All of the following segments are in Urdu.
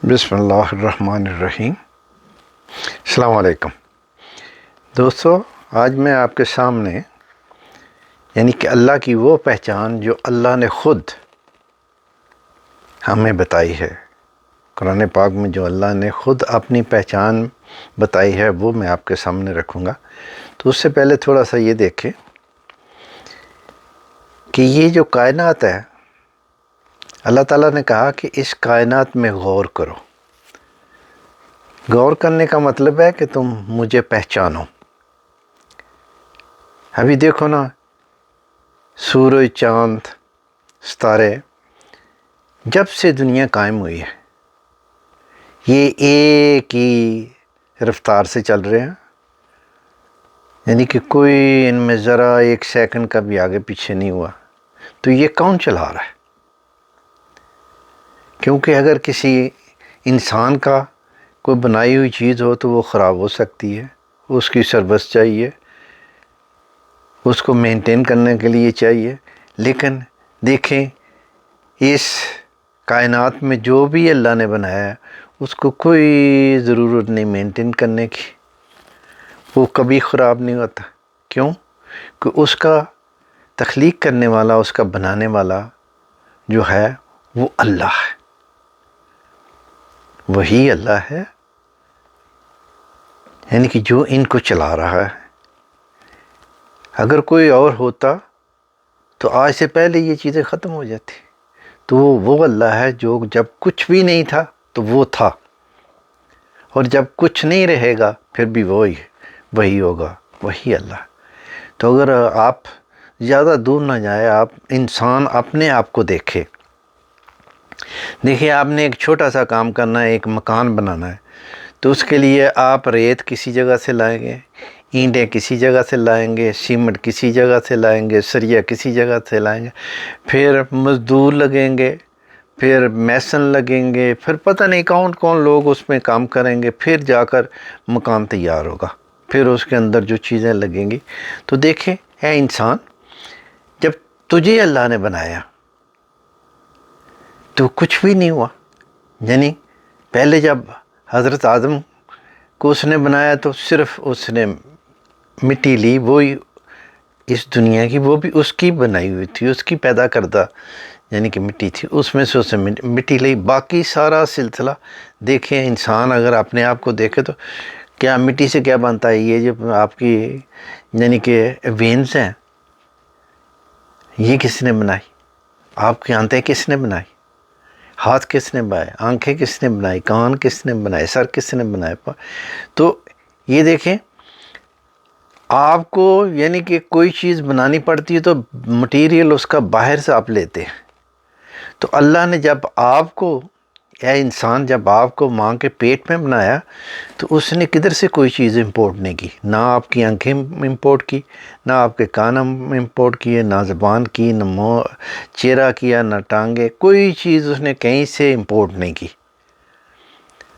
بسم اللہ الرحمن الرحیم۔ السلام علیکم دوستو، آج میں آپ کے سامنے یعنی کہ اللہ کی وہ پہچان جو اللہ نے خود ہمیں بتائی ہے، قرآن پاک میں جو اللہ نے خود اپنی پہچان بتائی ہے وہ میں آپ کے سامنے رکھوں گا۔ تو اس سے پہلے تھوڑا سا یہ دیکھیں کہ یہ جو کائنات ہے، اللہ تعالیٰ نے کہا کہ اس کائنات میں غور کرو۔ غور کرنے کا مطلب ہے کہ تم مجھے پہچانو۔ ابھی دیکھو نا، سورج، چاند، ستارے، جب سے دنیا قائم ہوئی ہے یہ ایک ہی رفتار سے چل رہے ہیں، یعنی کہ کوئی ان میں ذرا ایک سیکنڈ کا بھی آگے پیچھے نہیں ہوا۔ تو یہ کون چلا رہا ہے؟ کیونکہ اگر کسی انسان کا کوئی بنائی ہوئی چیز ہو تو وہ خراب ہو سکتی ہے، اس کی سروس چاہیے، اس کو مینٹین کرنے کے لیے چاہیے۔ لیکن دیکھیں، اس کائنات میں جو بھی اللہ نے بنایا ہے اس کو کوئی ضرورت نہیں مینٹین کرنے کی، وہ کبھی خراب نہیں ہوتا۔ کیوں؟ کہ اس کا تخلیق کرنے والا، اس کا بنانے والا جو ہے وہ اللہ ہے، وہی اللہ ہے، یعنی کہ جو ان کو چلا رہا ہے۔ اگر کوئی اور ہوتا تو آج سے پہلے یہ چیزیں ختم ہو جاتی۔ تو وہ اللہ ہے جو جب کچھ بھی نہیں تھا تو وہ تھا، اور جب کچھ نہیں رہے گا پھر بھی وہی ہوگا، وہی اللہ۔ تو اگر آپ زیادہ دور نہ جائے، آپ انسان اپنے آپ کو دیکھے۔ دیکھیے، آپ نے ایک چھوٹا سا کام کرنا ہے، ایک مکان بنانا ہے، تو اس کے لیے آپ ریت کسی جگہ سے لائیں گے، اینٹیں کسی جگہ سے لائیں گے، سیمنٹ کسی جگہ سے لائیں گے، سریا کسی جگہ سے لائیں گے، پھر مزدور لگیں گے، پھر میسن لگیں گے، پھر پتہ نہیں کون کون لوگ اس میں کام کریں گے، پھر جا کر مکان تیار ہوگا، پھر اس کے اندر جو چیزیں لگیں گی۔ تو دیکھیں اے انسان، جب تجھے اللہ نے بنایا تو کچھ بھی نہیں ہوا۔ یعنی پہلے جب حضرت آدم کو اس نے بنایا تو صرف اس نے مٹی لی، وہی اس دنیا کی، وہ بھی اس کی بنائی ہوئی تھی، اس کی پیدا کردہ یعنی کہ مٹی تھی، اس میں سے اسے مٹی لی۔ باقی سارا سلسلہ دیکھیں، انسان اگر اپنے آپ کو دیکھے تو کیا مٹی سے کیا بنتا ہے؟ یہ جو آپ کی یعنی کہ وینز ہیں، یہ کس نے بنائی؟ آپ کی آنتیں کس نے بنائی؟ ہاتھ کس نے بنائے؟ آنکھیں کس نے بنائی؟ کان کس نے بنائے؟ سر کس نے بنائے؟ تو یہ دیکھیں، آپ کو یعنی کہ کوئی چیز بنانی پڑتی ہے تو مٹیریل اس کا باہر سے آپ لیتے ہیں۔ تو اللہ نے جب آپ کو، اے انسان، جب آپ کو ماں کے پیٹ میں بنایا تو اس نے کدھر سے کوئی چیز امپورٹ نہیں کی، نہ آپ کی آنکھیں امپورٹ کی، نہ آپ کے کان امپورٹ کیے، نہ زبان کی، نہ چہرہ کیا، نہ ٹانگیں، کوئی چیز اس نے کہیں سے امپورٹ نہیں کی۔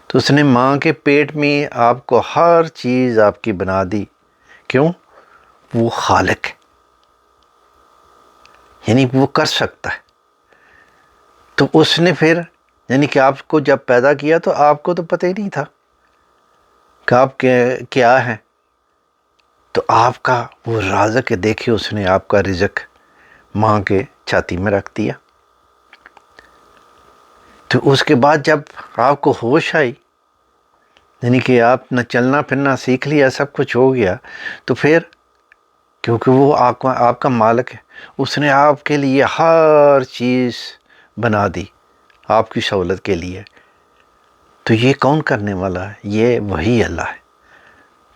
تو اس نے ماں کے پیٹ میں آپ کو ہر چیز آپ کی بنا دی۔ کیوں؟ وہ خالق ہے، یعنی وہ کر سکتا ہے۔ تو اس نے پھر یعنی کہ آپ کو جب پیدا کیا تو آپ کو تو پتہ ہی نہیں تھا کہ آپ کیا ہیں۔ تو آپ کا وہ رازق ہے، دیکھیں اس نے آپ کا رزق ماں کے چھاتی میں رکھ دیا۔ تو اس کے بعد جب آپ کو ہوش آئی، یعنی کہ آپ نہ چلنا پھرنا سیکھ لیا، سب کچھ ہو گیا، تو پھر کیونکہ وہ آپ کا مالک ہے، اس نے آپ کے لیے ہر چیز بنا دی آپ کی سہولت کے لیے۔ تو یہ کون کرنے والا ہے؟ یہ وہی اللہ ہے۔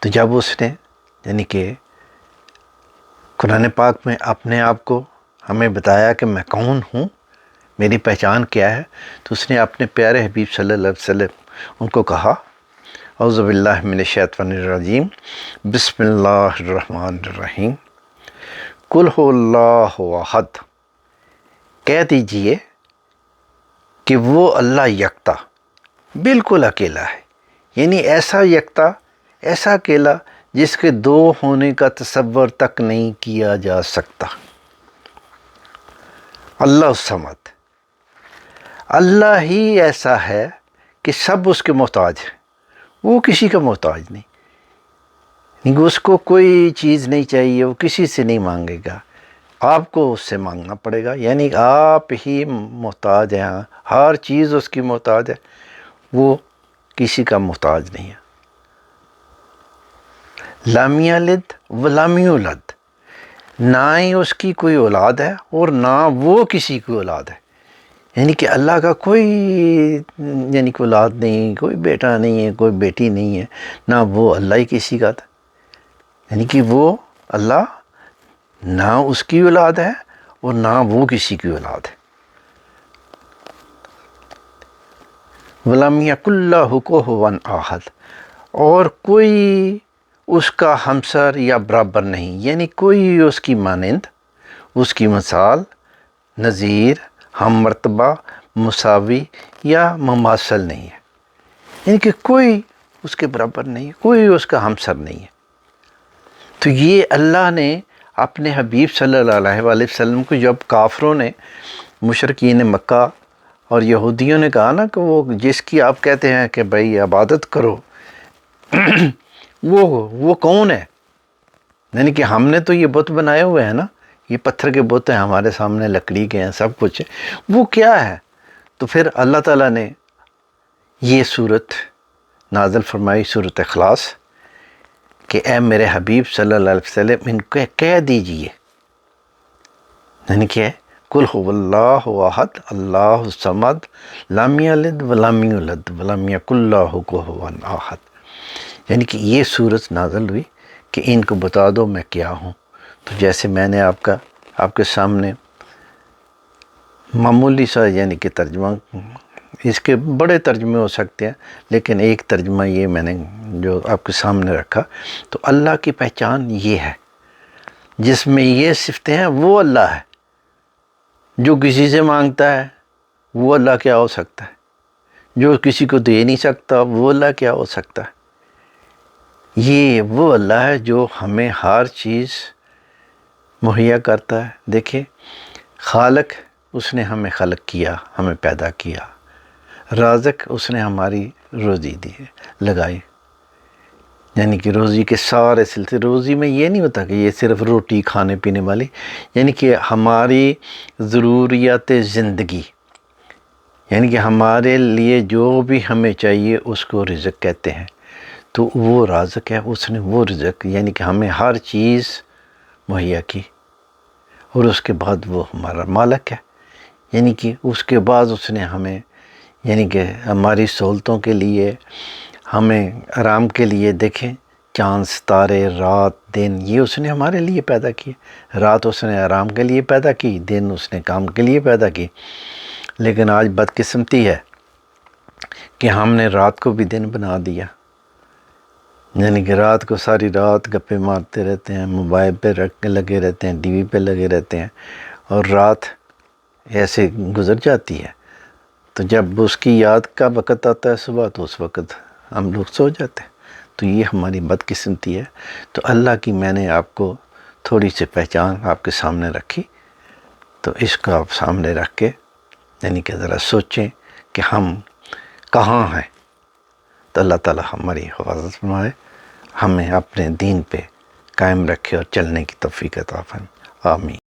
تو جب اس نے یعنی کہ قرآن پاک میں اپنے آپ کو ہمیں بتایا کہ میں کون ہوں، میری پہچان کیا ہے، تو اس نے اپنے پیارے حبیب صلی اللہ علیہ وسلم ان کو کہا، اعوذ باللہ من الشیطان الرجیم، بسم اللہ الرحمن الرحیم، قل هو اللہ احد، کہہ دیجئے کہ وہ اللہ یکتا، بالکل اکیلا ہے، یعنی ایسا یکتا، ایسا اکیلا جس کے دو ہونے کا تصور تک نہیں کیا جا سکتا۔ اللہ الصمد، اللہ ہی ایسا ہے کہ سب اس کے محتاج ہیں، وہ کسی کا محتاج نہیں، اس کو کوئی چیز نہیں چاہیے، وہ کسی سے نہیں مانگے گا، آپ کو اس سے مانگنا پڑے گا، یعنی آپ ہی محتاج ہیں، ہر چیز اس کی محتاج ہے، وہ کسی کا محتاج نہیں ہے۔ لم یلد ولم یولد، نہ ہی اس کی کوئی اولاد ہے اور نہ وہ کسی کی اولاد ہے، یعنی کہ اللہ کا کوئی یعنی کہ اولاد نہیں، کوئی بیٹا نہیں ہے، کوئی بیٹی نہیں ہے، نہ وہ اللہ ہی کسی کا تھا، یعنی کہ وہ اللہ نہ اس کی اولاد ہے اور نہ وہ کسی کی اولاد ہے۔ وَلَمْ يَكُنْ لَهُ كُفُوًا أَحَدٌ، اور کوئی اس کا ہمسر یا برابر نہیں، یعنی کوئی اس کی مانند، اس کی مثال، نظیر، ہم مرتبہ، مساوی یا مماثل نہیں ہے، یعنی کہ کوئی اس کے برابر نہیں، کوئی اس کا ہمسر نہیں ہے۔ تو یہ اللہ نے اپنے حبیب صلی اللہ علیہ وآلہ وسلم کو، جب کافروں نے، مشرکین مکہ اور یہودیوں نے کہا نا کہ وہ جس کی آپ کہتے ہیں کہ بھائی عبادت کرو، وہ کون ہے؟ یعنی کہ ہم نے تو یہ بت بنائے ہوئے ہیں نا، یہ پتھر کے بت ہیں ہمارے سامنے، لکڑی کے ہیں، سب کچھ ہے، وہ کیا ہے؟ تو پھر اللہ تعالیٰ نے یہ صورت نازل فرمائی، صورت اخلاص، کہ اے میرے حبیب صلی اللہ علیہ وسلم ان کو کہہ دیجئے، یعنی کہ قل هو اللہ احد اللہ الصمد لم یلد ولم یولد ولم یکن لہ کفوا احد، یعنی کہ یہ صورت نازل ہوئی کہ ان کو بتا دو میں کیا ہوں۔ تو جیسے میں نے آپ کے سامنے معمولی سا یعنی کہ ترجمہ، اس کے بڑے ترجمے ہو سکتے ہیں، لیکن ایک ترجمہ یہ میں نے جو آپ کے سامنے رکھا، تو اللہ کی پہچان یہ ہے، جس میں یہ صفتیں ہیں، وہ اللہ ہے۔ جو کسی سے مانگتا ہے وہ اللہ کیا ہو سکتا ہے؟ جو کسی کو دے نہیں سکتا وہ اللہ کیا ہو سکتا ہے؟ یہ وہ اللہ ہے جو ہمیں ہر چیز مہیا کرتا ہے۔ دیکھیں، خالق اس نے ہمیں خلق کیا، ہمیں پیدا کیا، رازق اس نے ہماری روزی دی ہے، لگائی، یعنی کہ روزی کے سارے سلسلے، روزی میں یہ نہیں ہوتا کہ یہ صرف روٹی کھانے پینے والی، یعنی کہ ہماری ضروریات زندگی، یعنی کہ ہمارے لیے جو بھی ہمیں چاہیے اس کو رزق کہتے ہیں۔ تو وہ رازق ہے، اس نے وہ رزق یعنی کہ ہمیں ہر چیز مہیا کی، اور اس کے بعد وہ ہمارا مالک ہے، یعنی کہ اس کے بعد اس نے ہمیں یعنی کہ ہماری سہولتوں کے لیے، ہمیں آرام کے لیے، دیکھیں چاند ستارے، رات دن، یہ اس نے ہمارے لیے پیدا کیے۔ رات اس نے آرام کے لیے پیدا کی، دن اس نے کام کے لیے پیدا کی، لیکن آج بدقسمتی ہے کہ ہم نے رات کو بھی دن بنا دیا، یعنی کہ رات کو ساری رات گپے مارتے رہتے ہیں، موبائل پہ لگے رہتے ہیں، ٹی وی پہ لگے رہتے ہیں، اور رات ایسے گزر جاتی ہے۔ تو جب اس کی یاد کا وقت آتا ہے صبح، تو اس وقت ہم لوگ سو جاتے ہیں۔ تو یہ ہماری بدقسمتی ہے۔ تو اللہ کی میں نے آپ کو تھوڑی سی پہچان آپ کے سامنے رکھی، تو اس کو آپ سامنے رکھ کے یعنی کہ ذرا سوچیں کہ ہم کہاں ہیں، تو اللہ تعالیٰ ہماری حفاظت فرمائے، ہمیں اپنے دین پہ قائم رکھے اور چلنے کی توفیق عطا فرمائے۔ آمین۔